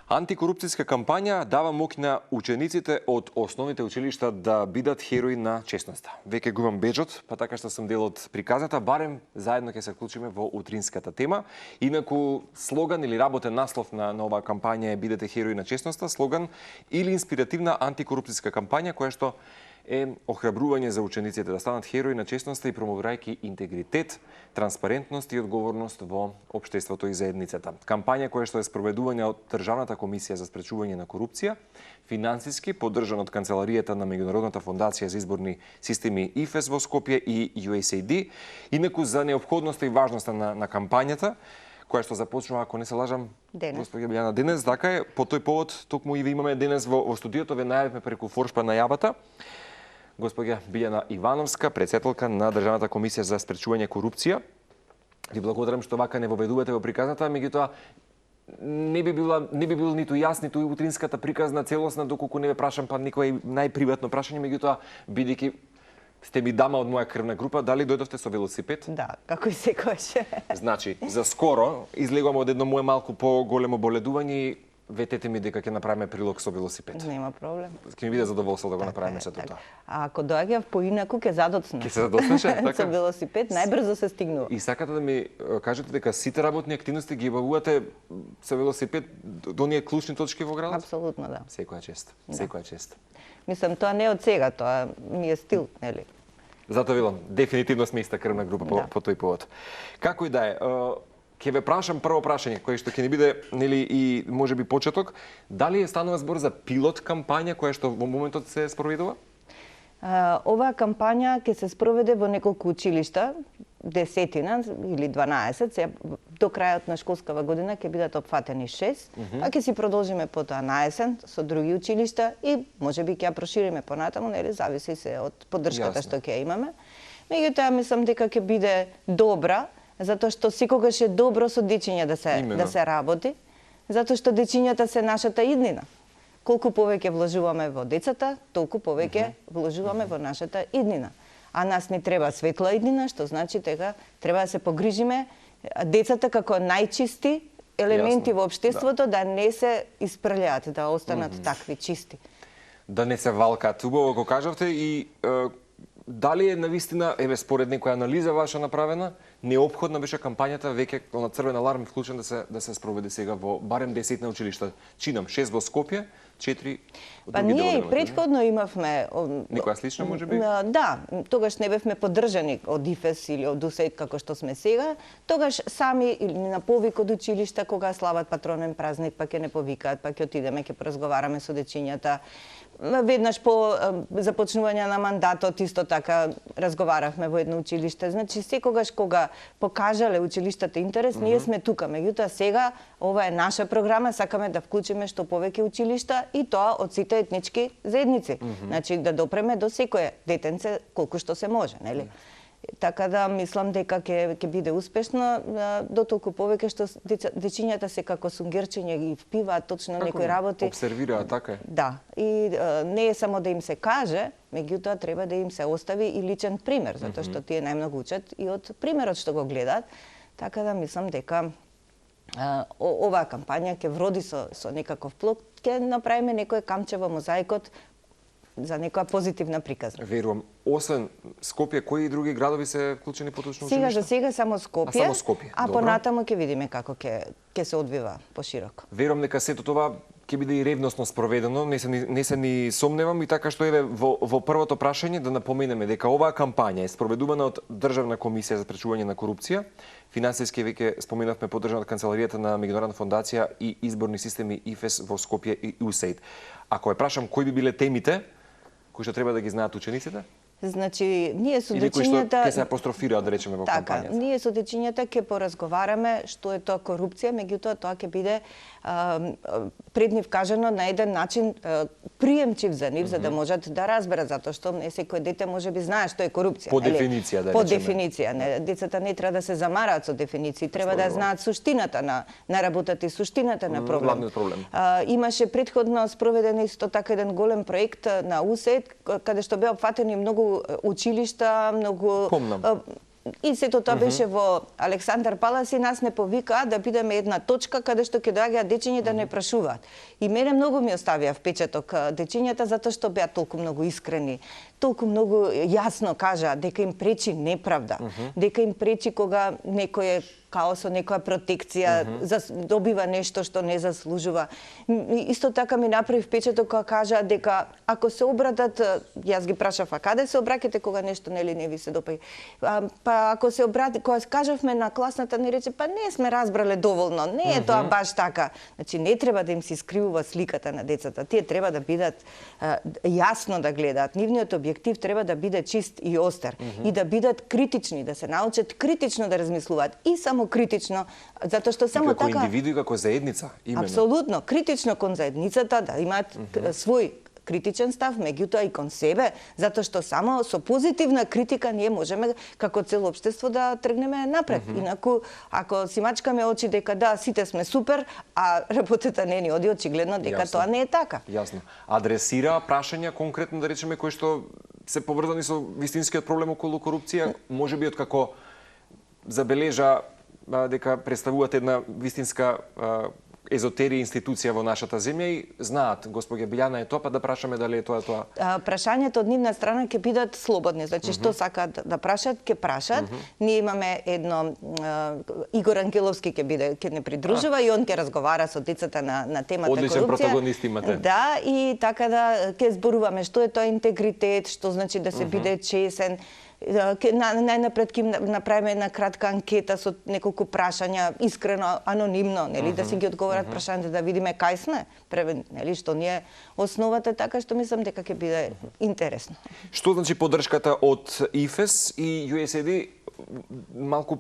Антикорупцијска кампања дава моќ на учениците од основните училишта да бидат херои на честноста. Веќе го имам беџот, па така што сум дел од приказната, барем заедно ќе се вклучиме во утринската тема. Инаку слоган или работен наслов на оваа кампања е "Бидете херои на честноста", слоган или инспиративна антикорупцијска кампања која што е охрабрување за учениците да станат херои на честноста и промовирајќи интегритет, транспарентност и одговорност во општеството и заедницата. Кампања која што е спроведувања од Државната комисија за спречување на корупција, финансиски поддржан од Канцеларијата на Меѓународната фондација за изборни системи ИФЕС во Скопје и USAID, инаку за неопходноста и важноста на кампањата, која што започнува, ако не се лажам, господја Билјана, денес, така е, по тој повод, токму и ви имаме денес во студиото, ве најавивме преку Форшпа најавата, господја Билјана Ивановска, председателка на Државната комисија за спречување корупција. Ви благодарам што вака не воведувате во приказната, меѓутоа не би бил ниту јас, ниту утринската приказна целосна доколку не ве прашам па некој најприватно прашање, меѓутоа бидејќи сте ми дама од моја крвна група, дали дојдовте со велосипед? Да, како и секојаш. Значи, за скоро излегувам од едно мое малку поголемо боледување и ветете ми дека ќе направиме прилог со велосипед. Нема проблем. Ќе ми биде задоволство да го направиме сето тоа. А ако доаѓав поинаку ќе задоцнеш. Ќе се задоцнеше, така? Со велосипед најбрзо се стигнува. И сакате да ми кажете дека сите работни активности ги обавувате со велосипед до оние клучни точки во градот? Апсолутно, да. Секоја чест. Секоја чест. Мислам, тоа не е од сега, тоа ми е стил, нели? Затоа велам, дефинитивно сме иста крвна група по тој повод. Како и да е, ќе ве прашам прво прашање, кој што ќе ни биде, нели, и можеби почеток, дали станува збор за пилот кампања која што во моментот се спроведува? Оваа кампања ќе се спроведе во неколку училишта, 10 или 12, до крајот на школскава година ќе бидат опфатени 6, а ќе си продолжиме потоа на есен со други училишта и можеби ќе ја прошириме понатаму, нели, зависи се од поддршката што ќе имаме. Меѓутоа мислам дека ќе биде добра, затоа што секогаш е добро со дечиња да се работи, затоа што дечињата се нашата иднина. Колку повеќе вложуваме во децата, толку повеќе вложуваме во нашата иднина. А нас не треба светла иднина, што значи дека треба да се погрижиме децата како најчисти елементи во општеството да не се испрљаат, да останат такви чисти. Да не се валкаат. Убаво го кажавте и дали е навистина, според некоја анализа ваша направена, неопходна беше кампањата веќе на црвен аларм вклучен да се спроведе сега во барем 10 на училишта. Чинам 6 во Скопје, 4 од други делови. Ние и претходно имавме некоја слична можеби? Да, тогаш не бевме поддржани од ИФЕС или од УСЕИД како што сме сега. Тогаш сами или на повик од училишта кога слават патронен празник, па ќе не повикаат, па ќе отидеме, ќе поразговараме со дечињата. Веднаш по започнување на мандатот исто така разговаравме во едно училиште. Значи секогаш кога покажале училиштата интерес, ние сме тука. Меѓутоа сега ова е наша програма, сакаме да вклучиме што повеќе училишта и тоа од сите етнички заедници. Значи да допреме до секое детенце колку што се може, нели? Така да мислам дека ќе биде успешно, до толку повеќе што дечињата се како сунгерчиња ги впиваат точно некои работи. Обсервираат, така е. Да, и не е само да им се каже, меѓутоа треба да им се остави и личен пример, затоа што тие најмногу учат и од примерот што го гледаат. Така да мислам дека оваа кампања ќе вроди со некаков плод, ќе направиме некој камче во мозаикот за некоја позитивна приказна. Верувам. Освен Скопје, кои други градови се вклучени поточно училишта? За сега само Скопје. Само Скопје. А понатаму ќе видиме како ќе се одвива пошироко. Верувам дека сето тоа ќе биде и ревносно спроведено, не се ни сомневам и така што еве во првото прашање да напоменеме дека оваа кампања е спроведувана од Државна комисија за спречување на корупција, финансиски веќе споменавме поддржана од Канцеларијата на Меѓународна фондација и изборни системи ИФЕС во Скопје и USAID. Ако ја прашам кои би биле темите кои што треба да ги знаат учениците? Значи, ние со дечињата... Или кои што ќе се апострофираат, да речеме, во кампањата? Така, ние со дечињата ќе поразговараме што е тоа корупција, меѓутоа тоа ќе биде пред нив кажано на еден начин приемчив за нив, за да можат да разберат, затоа што не секој дете може би знае што е корупција. По дефиниција, да речеме. По дефиниција. Децата не треба да се замараат со дефиниции, треба да знаат суштината на работата и суштината на проблем. Главниот проблем. Имаше претходно спроведен исто така еден голем проект на УСЕИД, каде што беа опфатени многу училишта, многу И сето тоа беше во Александар Палас и нас не повикаа да бидеме една точка каде што ќе доаѓаат дечиња да не прашуваат. И мене многу ми оставија впечаток дечињата затоа што беа толку многу искрени, толку многу јасно кажаа дека им пречи неправда, дека им пречи кога некој е као со некоја протекција, добива нешто што не заслужува. Исто така ми направи впечаток кога кажаа дека ако се обратат, јас ги прашав, а каде се обраќате кога нешто нели не ви се допаѓа? Па ако се обрати, кога кажавме на класната, ни рече, па не сме разбрале доволно, не е тоа баш така. Значи не треба да им се искривува сликата на децата. Тие треба да бидат јасно да гледаат. Нивниот објектив треба да биде чист и остар и да бидат критични, да се научат критично да размислуваат и само критично, затоа што само како така индивиди и како заедница, именно. Апсолутно, критично кон заедницата, да имаат свој критичен став, меѓутоа и кон себе, затоа што само со позитивна критика ние можеме како цело општество да тргнеме напред. Инаку, ако си мачкаме очи дека да, сите сме супер, а работата не ни оди, очигледно дека тоа не е така. Јасно. Адресира прашања конкретно, да речеме, кои што се поврзани со вистинскиот проблем околу корупција, можеби откако забележа дека представуваат една вистинска езотерија институција во нашата земја и знаат, госпоѓа Билјана е тоа, па да прашаме дали е тоа тоа. Прашањето од нивна страна ќе бидат слободни, значи што сакаат да прашат, ќе прашат. Ние имаме едно Игор Ангеловски ќе не придружува и он ќе разговара со децата на темата корупција. Одличен протагонист имате. Да, и така да ќе зборуваме што е тоа интегритет, што значи да се биде чесен. Најнапред ќе направиме една кратка анкета со неколку прашања, искрено, анонимно, нели, да си ги одговорат прашањата, да видиме кај сме, нели, што ни е основата, така што мислам дека ќе биде интересно. Што значи поддршката од ИФЕС и USAID малку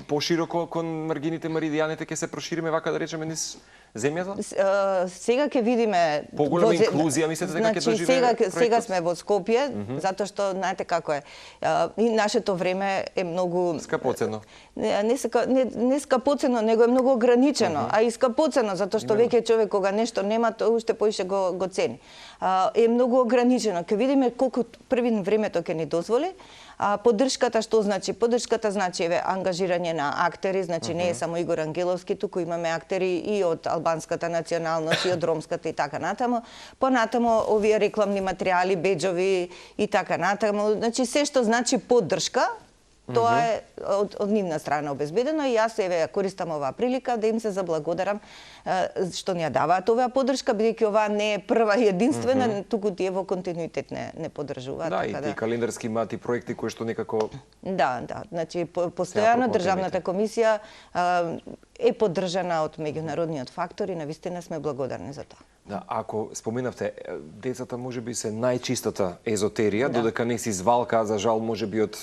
пошироко кон маргините, меридијаните ќе се прошириме, вака да речеме, низ земјата? Сега ќе видиме поголема инклузија, мислите дека ќе доживее проектот? Сега сме во Скопје, затоа што знаете како е. И нашето време е многу скапоцено. Не скапоцено, него е многу ограничено, а и скапоцено затоа што веќе човек кога нешто нема, тоа уште поише го цени. Е многу ограничено. Ќе видиме колку првин времето ќе ни дозволи. Поддршката што значи? Поддршката значи ангажирање на актери, значи не е само Игор Ангеловски, туку имаме актери и од албанската националност и од ромската и така натаму. Понатаму овие рекламни материјали, беџови и така натаму. Значи се што значи поддршка, тоа е од нивна страна обезбедено и јас ја користам оваа прилика да им се заблагодарам што ни ја даваат оваа поддршка, бидејќи оваа не е прва и единствена, туку тие во континуитет не поддржуваат. Да, и тие календарски имаат и проекти кои што некако... Да, значи постојано државната комисија е поддржана од меѓународниот фактор и навистина сме благодарни за тоа. Да, ако споменавте, децата можеби се најчистата езотерија, додека не си звалка, за жал, можеби од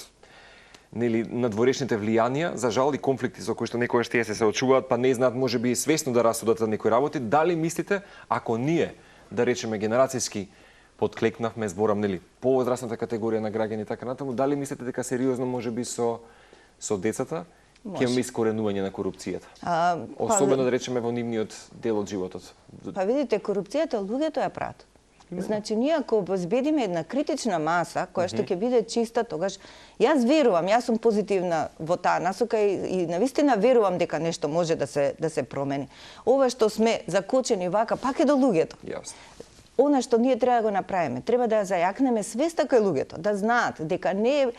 нели надворешните влијанија, за жал и конфликти со кои што некојаш тие се очуваат, па не знаат можеби свесно да расудат за некои работи, дали мислите ако ние, да речеме генерацијски подклекнавме, зборам нели повозрасната категорија на граѓани така натаму, дали мислите дека сериозно можеби со децата ќе имаме искоренување на корупцијата? Особено да речеме во нивниот дел од животот. Па видите, корупцијата луѓето ја прават. Значи, ние ако обезбедиме една критична маса, која што ќе биде чиста, тогаш јас верувам, јас сум позитивна во таа насока и навистина верувам дека нешто може да се промени. Ова што сме закочени вака, пак е до луѓето. Јасно. Она што ние треба да го направиме, треба да ја зајакнеме свеста кај луѓето, да знаат дека не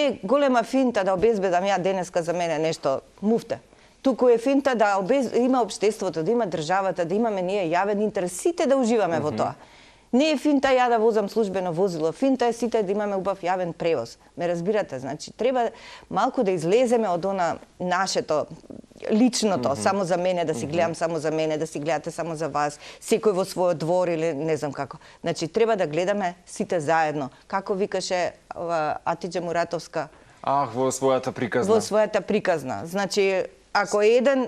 е голема финта да обезбедам ја денеска за мене нешто муфте. Туку е финта да има општеството, да има државата, да имаме ние јавен интерес, сите да уживаме во тоа. Не е финта ја да возам службено возило, финта е сите да имаме убав јавен превоз. Ме разбирате, значи треба малку да излеземе од она нашето личното, само за мене, да си гледам само за мене, да си гледате само за вас, секој во својот двор или не знам како. Значи треба да гледаме сите заедно. Како викаше Атиџе Муратовска? Во својата приказна. Во својата приказна. Значи ако еден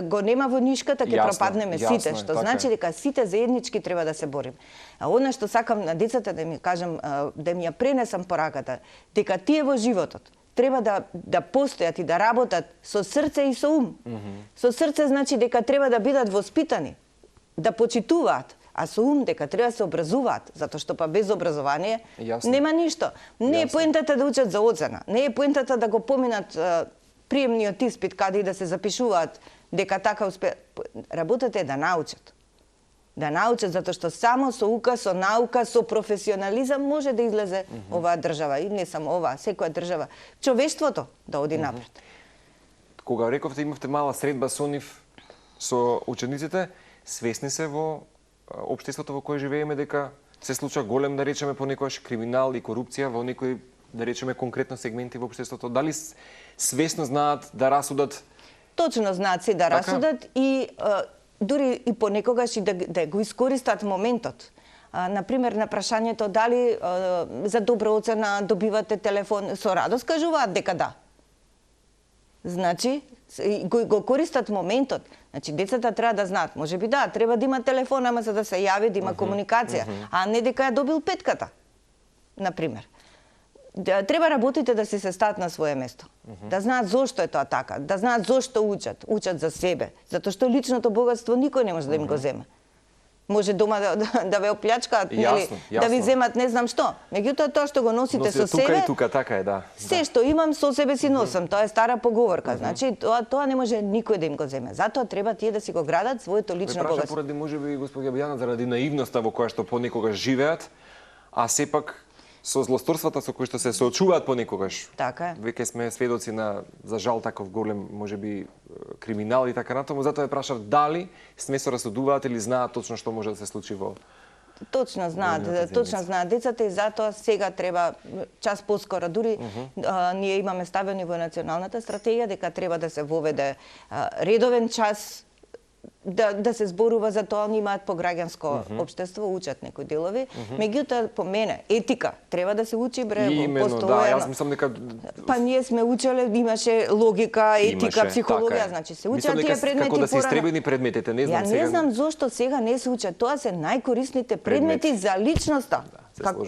го нема во нишката, ќе пропаднеме сите, што значи дека сите заеднички треба да се бориме. А она што сакам на децата да ми кажам, да ми ја пренесам пораката, дека тие во животот треба да постојат и да работат со срце и со ум. Со срце значи дека треба да бидат воспитани, да почитуваат, а со ум дека треба да се образуваат, затоа што па без образование Јасно. нема ништо. Не е Јасно. поентата да учат за оцена, не е поентата да го поминат приемниот испит каде и да се запишуваат дека така успе. Работата е да научат. Да научат, затоа што само со ука, со наука, со професионализам може да излезе оваа држава. И не само оваа, секоја држава. Човештвото да оди напред. Кога рековте имавте мала средба со нив, со учениците, свесни се во општеството во кое живееме дека се случува голем, да речеме, понекогаш криминал и корупција во некои, да речеме, конкретно сегменти во општеството. Дали свесно знаат да расудат? Точно знаат се да расудат и дури и понекогаш и да го искористат моментот. Например, на прашањето дали за добра оцена добивате телефон, со радост кажуваат дека да. Значи, го користат моментот. Значи, децата треба да знаат. Може би да, треба да има телефон, ама за да се јави, да има комуникација, а не дека ја добил петката, например. Треба работите да се стаат на свое место. Да знаат зошто е тоа така, да знаат зошто учат. Учат за себе, затоа што личното богатство никој не може да им го земе. Може дома да ве оплячкаат, нели, да ви земат не знам што. Меѓутоа тоа што го носите со себе, тука и тука, така е, да. Се што имам со себе си носам, тоа е стара поговорка. Значи тоа не може никој да им го земе. Затоа треба тие да си го градат своето лично богатство. Поради можеби господја Бојана заради наивноста во која што понекогаш живеат, а сепак со злосторствата со кои што се соочуваат понекогаш. Така е. Веќе сме сведоци на, за жал, таков голем, можеби, криминал и така натаму. Затоа ја прашав дали сме се расудуваат или знаат точно што може да се случи во... Точно знаат децата и затоа сега треба час поскоро. Дури ние имаме ставени во националната стратегија дека треба да се воведе редовен час да се зборува за тоа, они имаат пограѓанско општество, учат некои делови. Меѓутоа, по мене, етика треба да се учи постојано. Да, јас мислам дека... Па ние сме учеле, имаше логика, етика, психологија, значи се учат тие предмети како да се истребени предметите, не знам сега. Ја не знам зошто сега не се учат. Тоа се најкорисните предмети за личноста.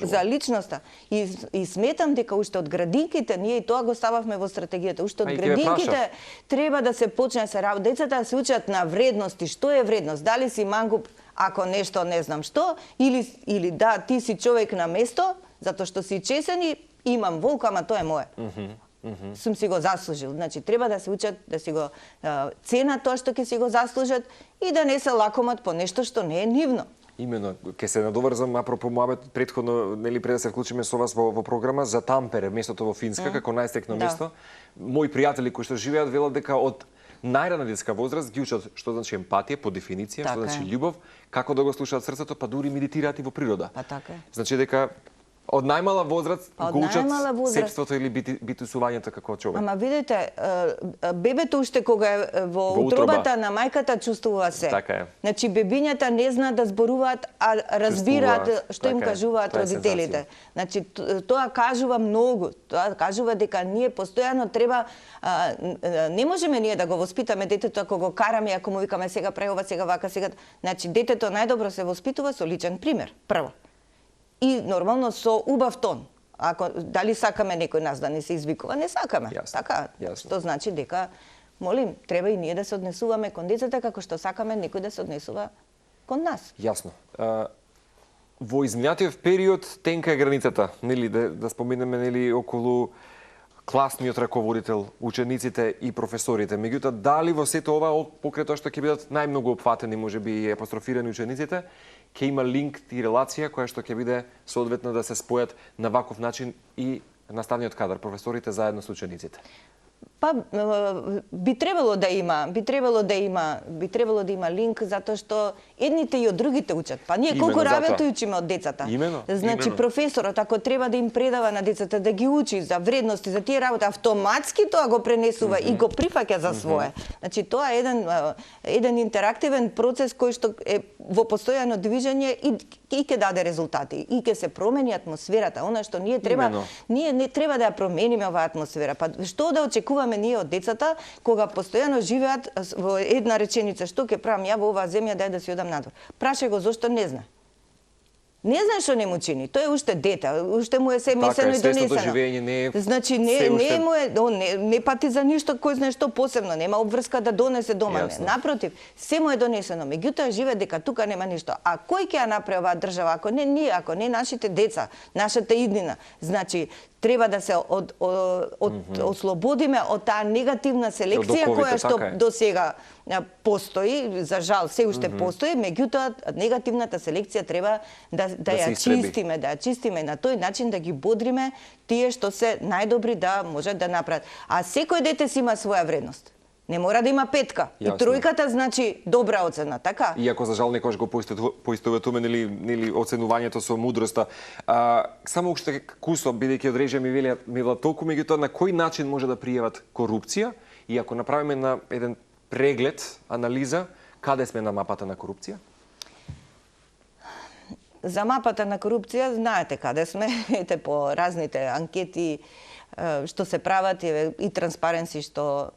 За личноста. И сметам дека уште од градинките, ние и тоа го стававме во стратегијата, уште од градинките треба да се почне се работа. Децата да се учат на вредности, што е вредност, дали си мангуп ако нешто не знам што, или да, ти си човек на место, затоа што си чесен и имам волк, ама тоа е мое. Сум си го заслужил. Значи, треба да се учат, да си го ценат тоа што ќе си го заслужат и да не се лакомат по нешто што не е нивно. Имено, ќе се надоврзам апропо мојот претходно, нели пред да се вклучиме со вас во програма за Тампере, местото во Финска како најстекно место. Мои пријатели кои што живеат велат дека од најрана детска возраст ги учат што значи емпатија по дефиниција, што значи љубов, како да го слушаат срцето, па дури медитираат и во природа. Па така е. Значи дека од најмала возраст го учат сепството или битусувањето како човек. Ама видите, бебето уште кога е во утробата на мајката чувствува се. Така е. Значи бебињата не знаат да зборуваат, а разбираат што им кажуваат родителите. Значи тоа кажува многу. Тоа кажува дека ние постојано треба не можеме ние да го воспитаме детето ако го караме, ако му викаме сега прави ова, сега вака, сега. Значи детето најдобро се воспитува со личен пример, прво. И нормално со убав тон. Ако дали сакаме некој нас да не се извикува, не сакаме. Така, што значи дека молим, треба и ние да се однесуваме кон децата како што сакаме некој да се однесува кон нас. Јасно. Во изминатиот период тенка е границата, нели да споменеме нели околу класниот раководител, учениците и професорите. Меѓутоа, дали во сето ова, покрај тоа што ќе бидат најмногу опфатени, можеби и апострофирани учениците, ќе има линк и релација која што ќе биде соодветно да се спојат на ваков начин и наставниот кадар, професорите заедно со учениците? Па би требало да има линк затоа што едните и од другите учат. Па ние колку работи учиме од децата. Значи професорот ако треба да им предава на децата да ги учи за вредности, за тие работи, автоматски тоа го пренесува и го прифаќа за свое. Значи тоа е еден интерактивен процес кој што е во постојано движење и ќе даде резултати и ќе се промени атмосферата. Она што ние не треба да ја промениме оваа атмосфера. Па што да очекуваме ние од децата кога постојано живеат во една реченица, што ќе правам ја во оваа земја, дај да си одам надвор. Прашај го зошто не знае. Не знае што не му чини. Тој е уште дете, уште му е се Така месено е, и свесното донесено. живење не е Значи се уште- не му е, он не пати за ништо, кој знае што посебно, нема обврска да донесе дома. Јасно. Напротив, се му е донесено. Меѓутоа живее дека тука нема ништо. А кој ќе ја направи оваа држава ако не ние, ако не нашите деца, нашата иднина? Значи треба да се ослободиме од таа негативна селекција Од оковите, која што така е. до сега постои, за жал се уште постои, меѓутоа негативната селекција треба да се ја истреби. чистиме, да ја чистиме на тој начин да ги бодриме тие што се најдобри да можат да направат. А секој дете си има своја вредност. Не мора да има петка. И Јасно. тројката значи добра оцена, така? Иако за жал некојаш го поистоветуваме нели оценувањето со мудроста. Само уште кусо, бидејќи од режија ми вела толку, меѓутоа на кој начин може да пријават корупција и ако направиме на еден преглед, анализа, каде сме на мапата на корупција? За мапата на корупција знаете каде сме, ете по разните анкети што се прават и Транспаренси што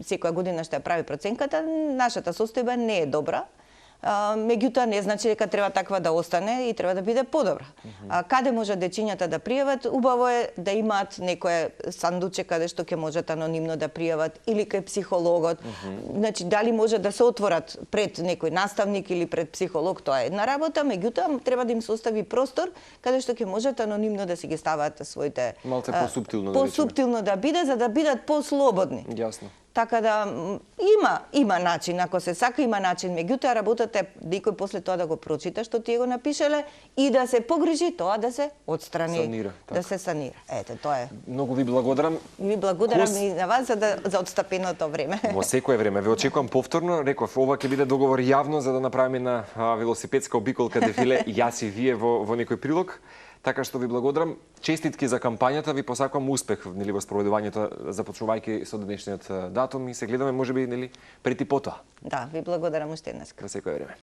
секоја година што ја прави проценката, нашата состојба не е добра. Меѓутоа не значи дека треба таква да остане и треба да биде подобра. Каде може дечињата да пријават? Убаво е да имаат некое сандуче каде што ќе можат анонимно да пријават или кај психологот. Значи дали може да се отворат пред некој наставник или пред психолог, тоа е една работа, меѓутоа треба да им се остави простор каде што ќе можат анонимно да си ги ставаат своите Малце посуптилно да речеме. посуптилно да биде за да бидат послободни. Јасно. Така да има начин, ако се сака има начин, меѓутоа работата е некој после тоа да го прочита што тие го напишале и да се погрижи тоа да се отстрани, Санира, да се санира. Ете, тоа е. Многу ви благодарам. И ви благодарам и на вас за отстапеното време. Во секое време. Ве очекувам повторно. Реков, ова ќе биде договор јавно за да направиме на велосипедска обиколка дефиле јас и вие во некој прилог. Така што ви благодарам. Честитки за кампањата, ви посакувам успех нели во спроведувањето започнувајќи со денешниот датум и се гледаме можеби нели прети потоа. Да, ви благодарам уште еднаш. За секое време.